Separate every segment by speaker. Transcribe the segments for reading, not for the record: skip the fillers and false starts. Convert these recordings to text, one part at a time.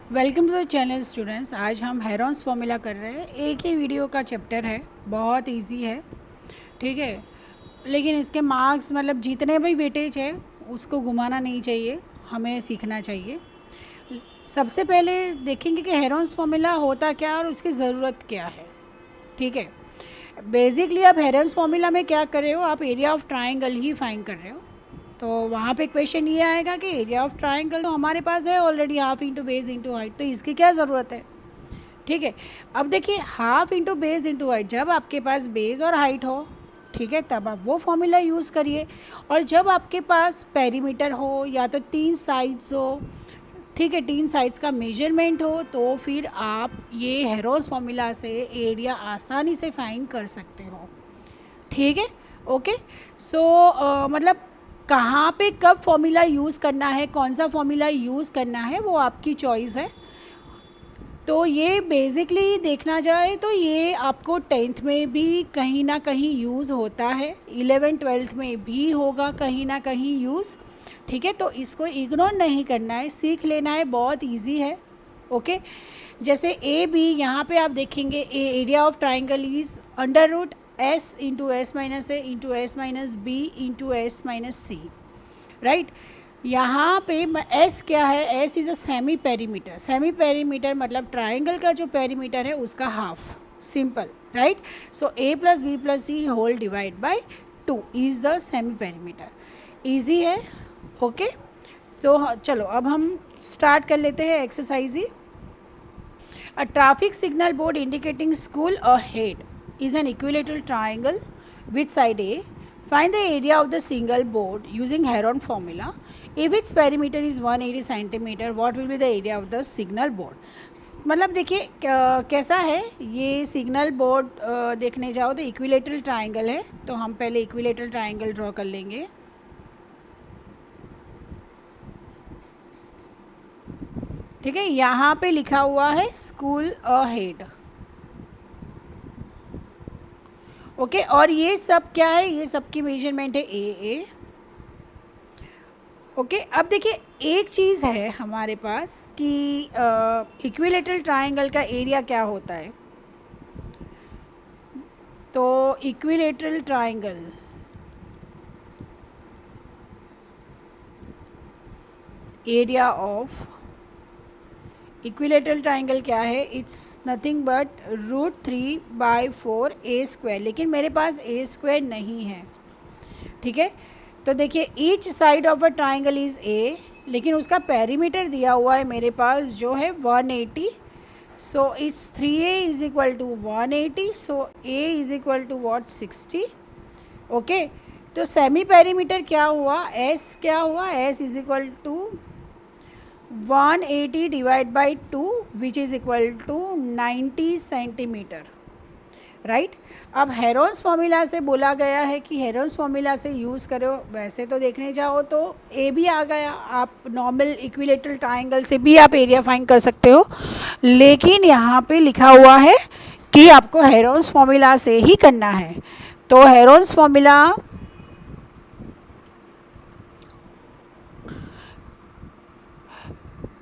Speaker 1: Welcome to the channel students. आज हम Heron's formula कर रहे हैं। एक ही वीडियो का चैप्टर है, बहुत इजी है, ठीक है। लेकिन इसके मार्क्स मतलब जितने भी वेटेज है उसको घुमाना नहीं चाहिए, हमें सीखना चाहिए। सबसे पहले देखेंगे कि हेरॉन्स फॉर्मूला होता क्या और उसकी ज़रूरत क्या है, ठीक है। बेसिकली आप हेरॉन्स फॉर्मूला में क्या कर रहे हो, आप area of triangle he find कर रहे हो। तो वहाँ पे क्वेश्चन ये आएगा कि एरिया ऑफ ट्राइंगल तो हमारे पास है already, half into base into height, तो इसकी क्या ज़रूरत है, ठीक है। अब देखिए half into base into height, जब आपके पास बेस और हाइट हो, ठीक है, तब आप वो फॉर्मूला यूज़ करिए। और जब आपके पास पेरीमीटर हो या तो 3 साइड्स हो, ठीक है, 3 साइड्स का मेजरमेंट हो, तो फिर आप ये हेरोस फॉर्मूला से एरिया आसानी से फाइंड कर सकते हो, ठीक है। ओके, सो मतलब कहाँ पे कब फॉर्मूला यूज़ करना है, कौन सा फॉर्मूला यूज़ करना है, वो आपकी चॉइस है। तो ये बेसिकली देखना जाए तो ये आपको 10th में भी कहीं ना कहीं यूज़ होता है, 11th-12th में भी होगा कहीं ना कहीं यूज़, ठीक है। तो इसको इग्नोर नहीं करना है, सीख लेना है, बहुत इजी है। ओके, जैसे ए बी, यहाँ पे आप देखेंगे area of triangle is under root s into s minus a into s minus b into s minus c, right. यहाँ पे एस क्या है, s is a semi perimeter. Semi perimeter मतलब ट्राइंगल का जो पेरीमीटर है उसका half, simple, right. So a plus b plus c whole divide by 2 is the semi perimeter. Easy है, ओके। तो चलो अब हम स्टार्ट कर लेते हैं exercise he. A traffic signal board indicating school ahead is an equilateral triangle with side A. Find the area of the single board using Heron formula. If its perimeter is 180 centimeter, what will be the area of the signal board? मतलब देखिए कैसा है ये signal board. देखने जाओ तो equilateral triangle है, तो हम पहले इक्विलेटरल ट्राइंगल ड्रॉ कर लेंगे। ठीक है, यहाँ पे लिखा हुआ है स्कूल अहेड, ओके। और ये सब क्या है, ये सब की मेजरमेंट है ए। ओके, अब देखिए एक चीज़ है हमारे पास कि इक्विलेटरल ट्राइंगल का एरिया क्या होता है। तो equilateral triangle area of equilateral triangle क्या है, it's nothing but √3/4 A square, लेकिन मेरे पास ए स्क्वायर नहीं है, ठीक है। तो देखिए each side of a triangle is a, लेकिन उसका पेरीमीटर दिया हुआ है मेरे पास जो है 180। So it's 3a is equal to 180, so a is equal to what 60, okay. तो सेमी पेरीमीटर क्या हुआ, s क्या हुआ, s is equal to 180 divide by 2 which is equal to 90 centimetre, right. अब हेरोन्स फॉर्मूला से बोला गया है कि हेरोन्स फॉर्मूला से यूज़ करो। वैसे तो देखने जाओ तो ए भी आ गया, आप नॉर्मल इक्विलेटरल ट्राइंगल से भी आप एरिया फाइंड कर सकते हो, लेकिन यहाँ पे लिखा हुआ है कि आपको हेरोन्स फॉर्मूला से ही करना है। तो Heron's formula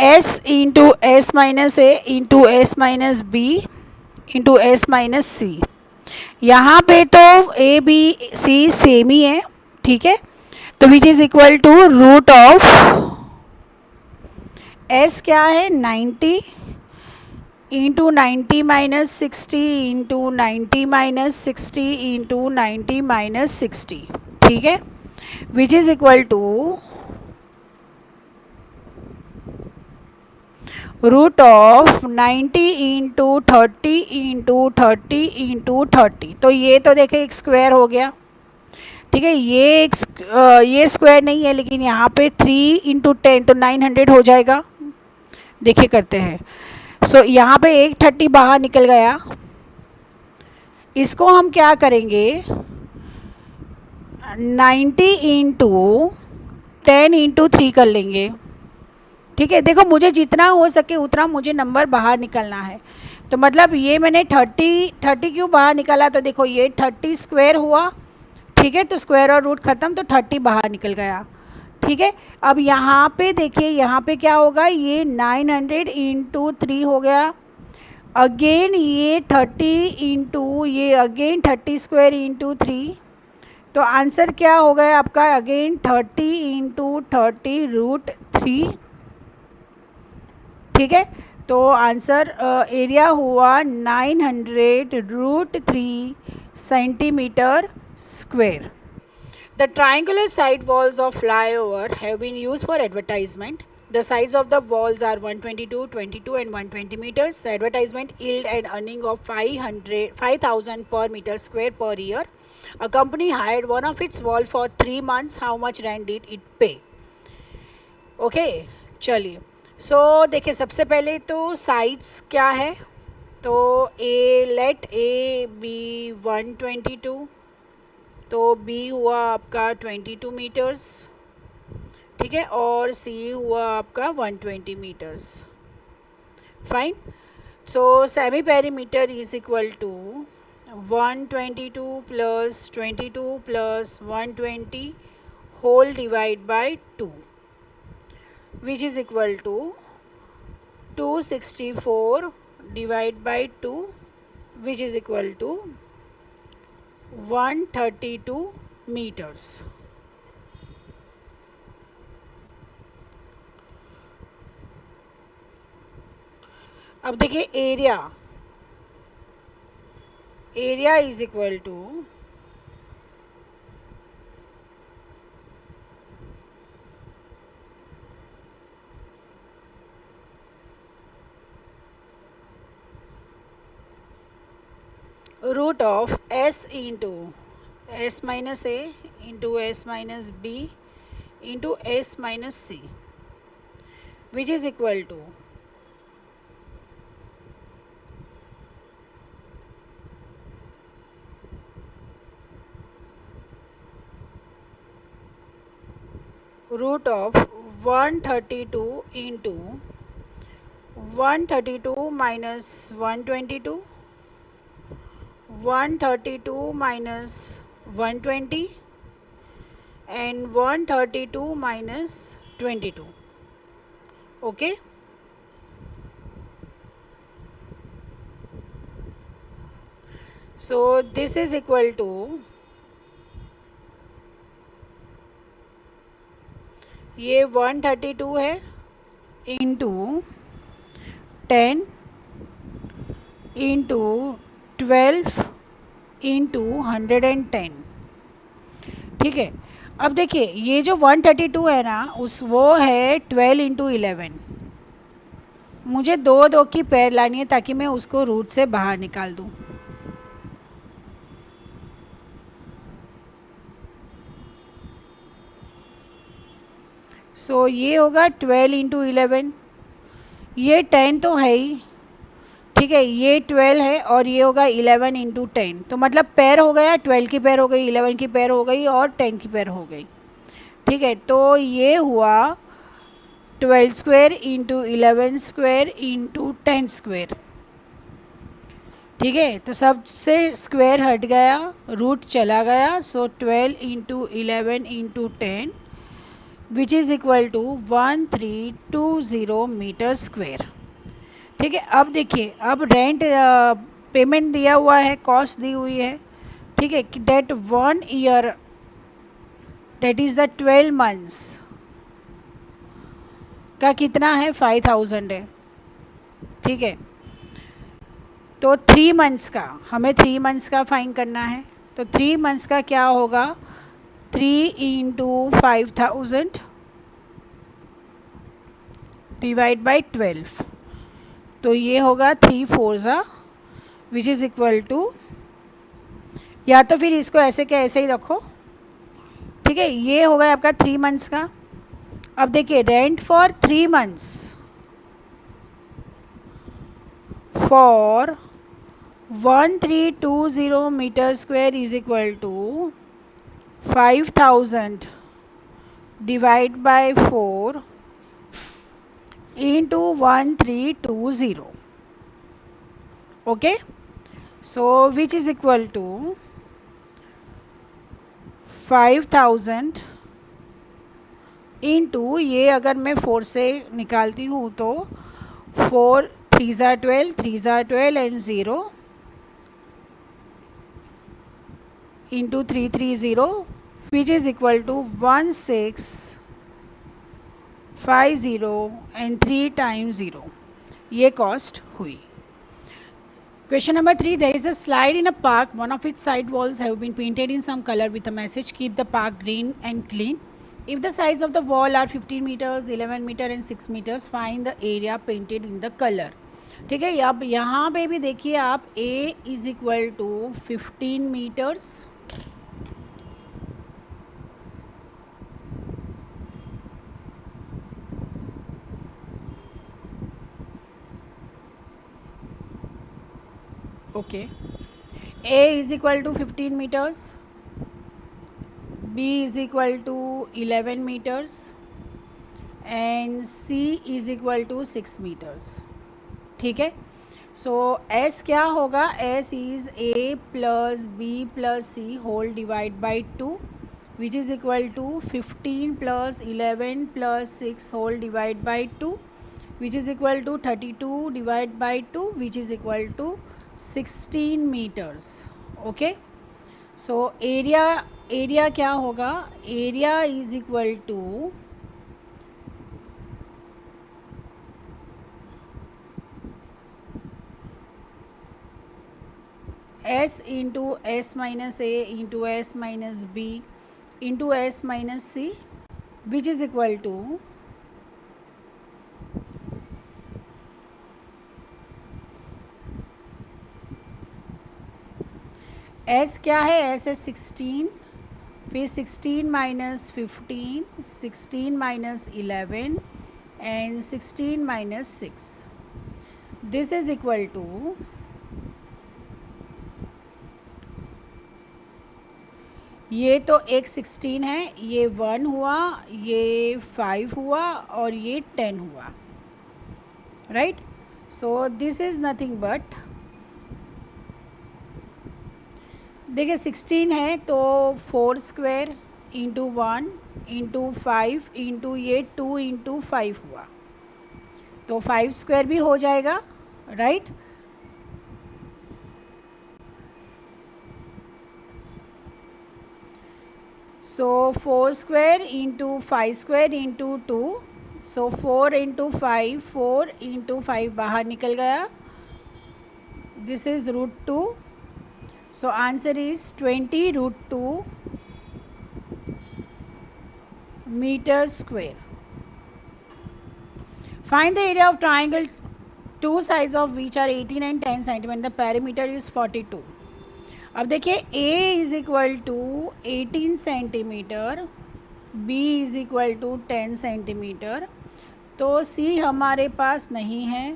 Speaker 1: s into s minus a into s minus b into s minus c. यहाँ पे तो ए बी सी सेम ही है, ठीक है। तो which is equal to root of s क्या है 90 into 90 minus 60 into 90 minus 60 into 90 minus 60, ठीक है, which is equal to root of 90 into 30 into 30 into 30। तो ये तो देखे एक स्क्वायर हो गया, ठीक है। ये स्क्वायर नहीं है, लेकिन यहाँ पे 3 इंटू 10 तो 900 हो जाएगा। देखिए करते हैं। सो यहाँ पे एक 30 बाहर निकल गया, इसको हम क्या करेंगे 90 इंटू 10 इंटू 3 कर लेंगे, ठीक है। देखो मुझे जितना हो सके उतना मुझे नंबर बाहर निकलना है। तो मतलब ये मैंने 30 क्यों बाहर निकाला, तो देखो ये 30 स्क्वायर हुआ, ठीक है। तो स्क्वायर और रूट ख़त्म, तो 30 बाहर निकल गया, ठीक है। अब यहाँ पे देखिए, यहाँ पे क्या होगा, ये 900 इंटू 3 हो गया, अगेन ये 30 इंटू, ये अगेन 30 स्क्वायर इंटू 3, तो आंसर क्या हो गया आपका, अगेन 30 इंटू 30√3। ठीक है, तो आंसर एरिया हुआ 900√3 centimetre square. The triangular side walls of flyover have been used for advertisement. The sides of the walls are 122, 22 and 120 meters. The advertisement yield an earning of 5,000 per meter square per year. A company hired one of its wall for 3 months. How much rent did it pay? Okay, चलिए। सो देखिए, सबसे पहले तो sides क्या है, तो late A B 122, तो B हुआ आपका 22 मीटर्स, ठीक है, और सी हुआ आपका 120 metres. Fine. So semi perimeter is equal to 122 plus 22 plus 120 whole divide by 2, which is equal to 264 divide by 2, which is equal to 132 metres. अब देखिए, area is equal to root of s into s minus a into s minus b into s minus c, which is equal to root of 132 into 132 minus 122, 132 minus 120 and 132 minus 22. Okay, so this is equal to, ये 132 है into 10 into 12 into 110। ठीक है, अब देखिए, ये जो 132 है ना, वो है 12 इंटू 11। मुझे दो की पेयर लानी है ताकि मैं उसको रूट से बाहर निकाल दूँ। सो ये होगा 12 इंटू 11, ये 10 तो है ही, ठीक है, ये 12 है और ये होगा 11 इंटू 10, तो मतलब पेयर हो गया, 12 की पेयर हो गई, 11 की पेयर हो गई और 10 की पेयर हो गई। ठीक है, तो ये हुआ 12 square into 11 square into 10 square. ठीक है, तो सबसे स्क्वायर हट गया, रूट चला गया, so 12 into 11 into 10 which is equal to 1320 metre square. ठीक है, अब देखिए, अब रेंट पेमेंट दिया हुआ है, कॉस्ट दी हुई है, ठीक है, that 1 year, that is the 12 months का कितना है, 5000 है। ठीक है, तो 3 मंथ्स का, हमें 3 मंथ्स का फाइन करना है, तो 3 मंथ्स का क्या होगा, 3 इंटू 5000 डिवाइड बाई 12, तो ये होगा 3 4 विच इज़ इक्वल टू, या तो फिर इसको ऐसे के ऐसे ही रखो। ठीक है, ये होगा आपका 3 मंथ्स का। अब देखिए, rent for 3 months for 1320 metre square is equal to 5000 divide by 4 into 1320. Okay, so which is equal to 5000 into ये अगर मैं 4 से निकालती हूँ तो 4 3 ज़ा 12, 3 ज़ा 12 and 0 into 330 which is equal to 1650 and 3 times 0, ये कॉस्ट हुई. Question number 3. There is a slide in a park. One of its side walls have been painted in some color with a message, keep the park green and clean. If the sides of the wall are 15 meters, 11 meter and 6 meters, find the area painted in the color. ठीक है. अब यहाँ पे भी देखिए आप A is equal to 15 metres, okay. A is equal to 15 meters, B is equal to 11 meters and C is equal to 6 meters. ठीक है. सो S क्या होगा? S is A plus B plus C whole divide by 2 which is equal to 15 plus 11 plus 6 whole divide by 2 which is equal to 32 divide by 2 which is equal to 16 meters. Okay. So area क्या होगा? Area is equal to S into S minus A into S minus B into S minus C which is equal to S क्या है? S है 16, फिर 16 minus 15, 16 minus 11 and 16 minus 6. This is equal to ये तो एक 16 है, ये 1 हुआ, ये 5 हुआ और ये 10 हुआ, right. So this is nothing but, देखिए 16 है तो 4 स्क्वायर इंटू 1 इंटू 5 इंटू ये 2 इंटू 5 हुआ, तो 5 स्क्वायर भी हो जाएगा, राइट. सो 4 स्क्वायर इंटू 5 स्क्वायर इंटू 2, सो 4 इंटू 5, 4 इंटू 5 बाहर निकल गया, this is √2. So answer is 20√2 meters square. Find the area of triangle, two sides of which are 18 and 10 cm. The perimeter is 42. अब देखिए A is equal to 18 centimetre, B is equal to 10 centimetre, तो C हमारे पास नहीं है.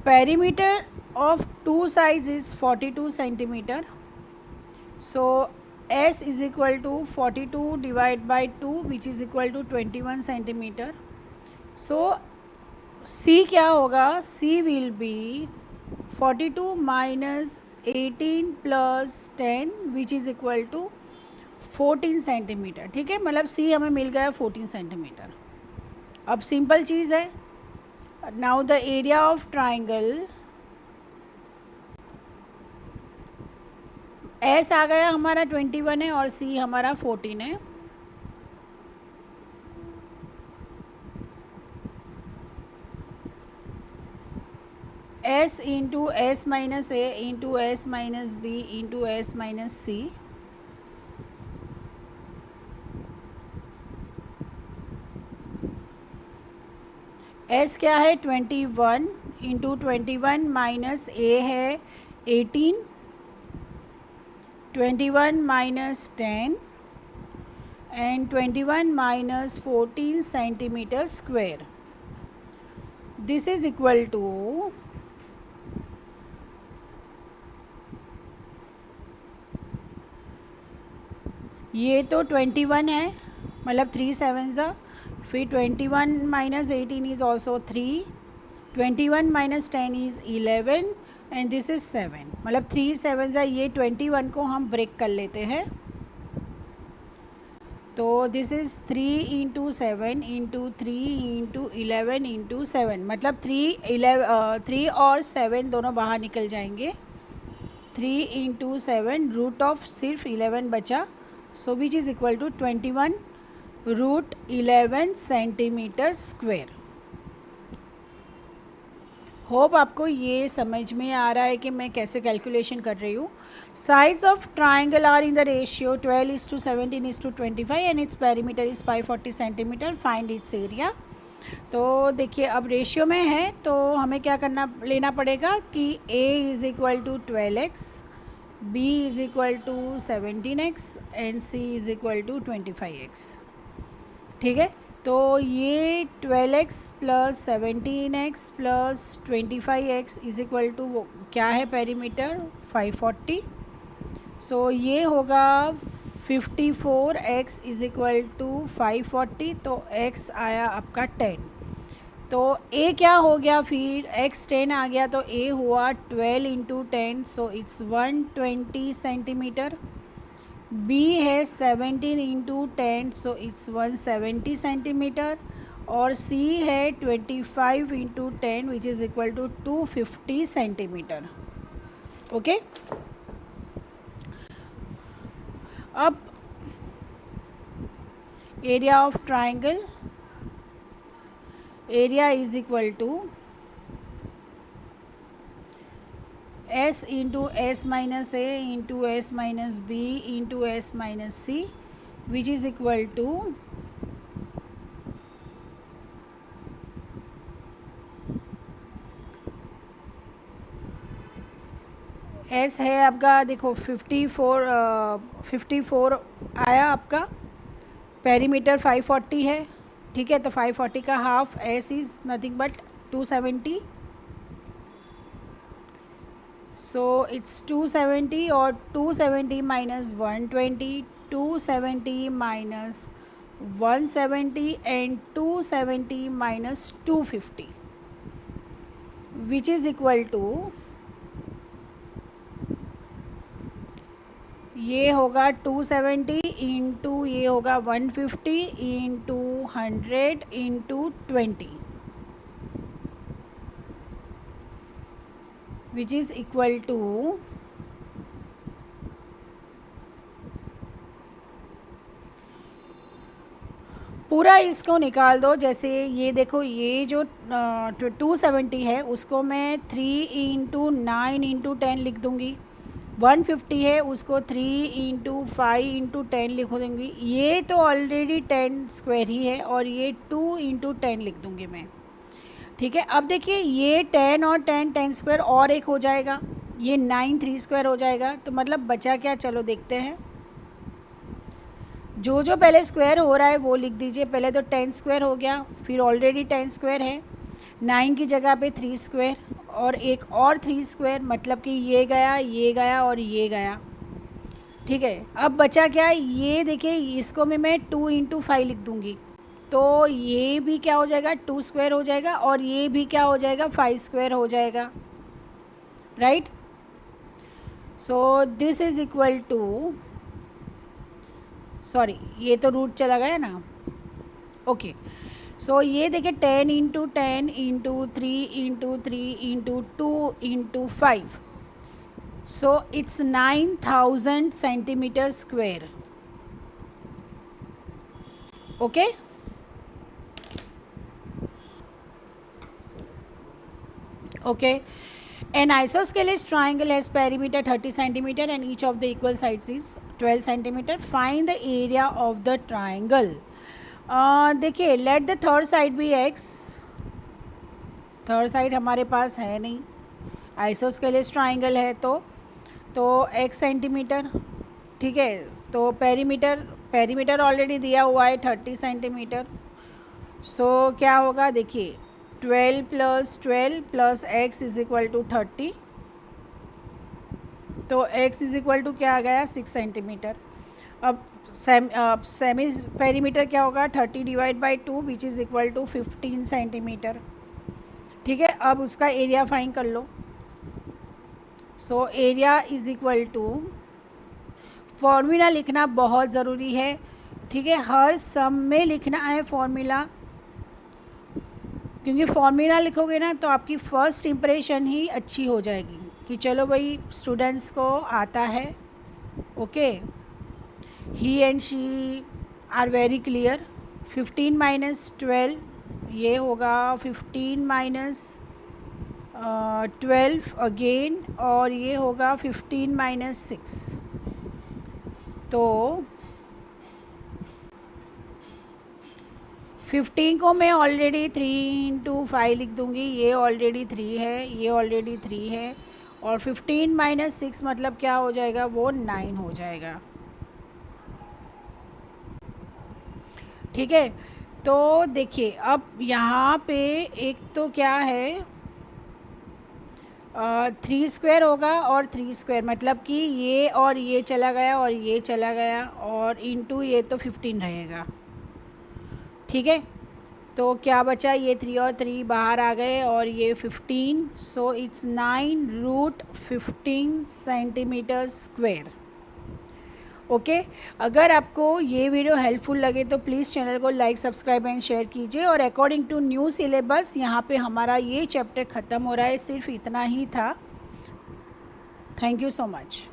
Speaker 1: Perimeter of two sides is 42 centimeter. So S is equal to 42 divided by 2 which is equal to 21 centimeter. So C क्या होगा? C will be 42 minus 18 plus 10 which is equal to 14 centimetre. ठीक है, मतलब C हमें मिल गया 14 centimetre. अब simple चीज़ है. Now the area of triangle S आ गया हमारा 21 है और C हमारा 14 है. S into S minus A into S minus B into S minus C. S क्या है? 21 इंटू 21 माइनस A है 18, 21 minus 10 and 21 minus 14 centimeter square. This is equal to ये तो 21 है, मतलब 3 7 ज़ा, फिर 21 minus 18 is also 3, 21 minus 10 is 11 and this is 7, मतलब 3 7 ज़ा, ये 21 को हम ब्रेक कर लेते हैं. तो दिस इज़ 3 × 7 × 3 × 11 × 7, मतलब 3 और 7 दोनों बाहर निकल जाएंगे. 3 × 7 रूट ऑफ सिर्फ 11 बचा, so which is equal to 21√11 centimetre square. Hope आपको ये समझ में आ रहा है कि मैं कैसे कैलकुलेशन कर रही हूँ. Sides of triangle are in the ratio 12:17:25 and its perimeter is 540 centimetre. Find its area. तो देखिए अब रेशियो में है तो हमें क्या करना लेना पड़ेगा कि a is equal to 12x, b is equal to 17x and c is equal to 25x. ठीक है, तो ये 12x plus 17x plus 25x is equal to क्या है पेरीमीटर 540. सो ये होगा 54x इज़ इक्वल टू 540. तो x आया आपका 10. तो a क्या हो गया फिर, x 10 आ गया तो a हुआ 12 × 10, सो इट्स 120 सेंटीमीटर. b है 17 × 10, सो इट्स 170 सेंटीमीटर. और c है 25 × 10 which is equal to 250 centimetre. Okay, अब area of triangle, area is equal to s into s minus a into s minus b into s minus c which is equal to s है आपका, देखो 54 आया आपका. Perimeter 540 है. ठीक है, तो 540 का half s is nothing but 270. So it's 270 और 270 minus 120, 270 minus 170 and 270 minus 250 which is equal to, ये होगा 270 इंटू ये होगा 150 into 100 into 20 which is equal to पूरा इसको निकाल दो. जैसे ये देखो, ये जो 270 है उसको मैं 3 × 9 × 10 लिख दूँगी. 150 है उसको 3 × 5 × 10 लिख दूँगी. ये तो ऑलरेडी 10 स्क्वायर ही है और ये 2 × 10 लिख दूँगी मैं. ठीक है, अब देखिए ये 10 और 10 10 स्क्वायर और एक हो जाएगा, ये 9 3 स्क्वायर हो जाएगा. तो मतलब बचा क्या, चलो देखते हैं. जो जो पहले स्क्वायर हो रहा है वो लिख दीजिए. पहले तो 10 स्क्वायर हो गया, फिर ऑलरेडी 10 स्क्वायर है. 9 की जगह पे 3 स्क्वायर और एक और 3 स्क्वायर, मतलब कि ये गया और ये गया. ठीक है, अब बचा क्या, ये देखिए इसको मैं 2 × 5 लिख दूँगी. तो ये भी क्या हो जाएगा, 2 स्क्वायर हो जाएगा और ये भी क्या हो जाएगा, 5 स्क्वायर हो जाएगा. Right. So this is equal to, sorry ये तो रूट चला गया ना. ओके, सो ये देखिए 10 × 10 × 3 × 3 × 2 × 5, so it's 9000 centimetre square. Okay, okay, an isosceles triangle has perimeter 30 centimeter and each of the equal sides is 12 centimeter. Find the area of the triangle. देखिए let the third side be x. Third side हमारे पास है नहीं, isosceles triangle है तो x centimetre. ठीक है, तो perimeter already दिया हुआ है 30 सेंटीमीटर. सो क्या होगा, देखिए 12 + 12 + x इज़ इक्वल टू 30. तो x इज़ इक्वल टू क्या आ गया, 6 सेंटीमीटर. अब सेमी पेरीमीटर क्या होगा, 30 / 2 which is equal to 15 centimetre. ठीक है, अब उसका एरिया फाइंड कर लो. So area is equal to, formula लिखना बहुत ज़रूरी है. ठीक है, हर सम में लिखना है फॉर्मूला, क्योंकि फॉर्मूला लिखोगे ना तो आपकी फ़र्स्ट इम्प्रेशन ही अच्छी हो जाएगी कि चलो भाई स्टूडेंट्स को आता है। Okay, he and she are very clear. 15 minus 12 ये होगा 15 माइनस 12 अगेन, और ये होगा 15 माइनस 6। तो 15 को मैं ऑलरेडी 3 इंटू 5 लिख दूँगी, ये ऑलरेडी 3 है, ये ऑलरेडी 3 है, और 15 माइनस 6 मतलब क्या हो जाएगा, वो 9 हो जाएगा। ठीक है, तो देखिए अब यहाँ पे एक तो क्या है 3 स्क्वायर होगा, और 3 स्क्वायर मतलब कि ये और ये चला गया और ये चला गया, और इंटू ये तो 15 रहेगा। ठीक है, तो क्या बचा, ये 3 और 3 बाहर आ गए, और ये 15, so it's 9√15 centimetre square. Okay, अगर आपको ये वीडियो हेल्पफुल लगे तो प्लीज़ चैनल को लाइक, सब्सक्राइब एंड शेयर कीजिए। और अकॉर्डिंग टू न्यू सिलेबस यहाँ पे हमारा ये चैप्टर ख़त्म हो रहा है, सिर्फ इतना ही था। Thank you so much.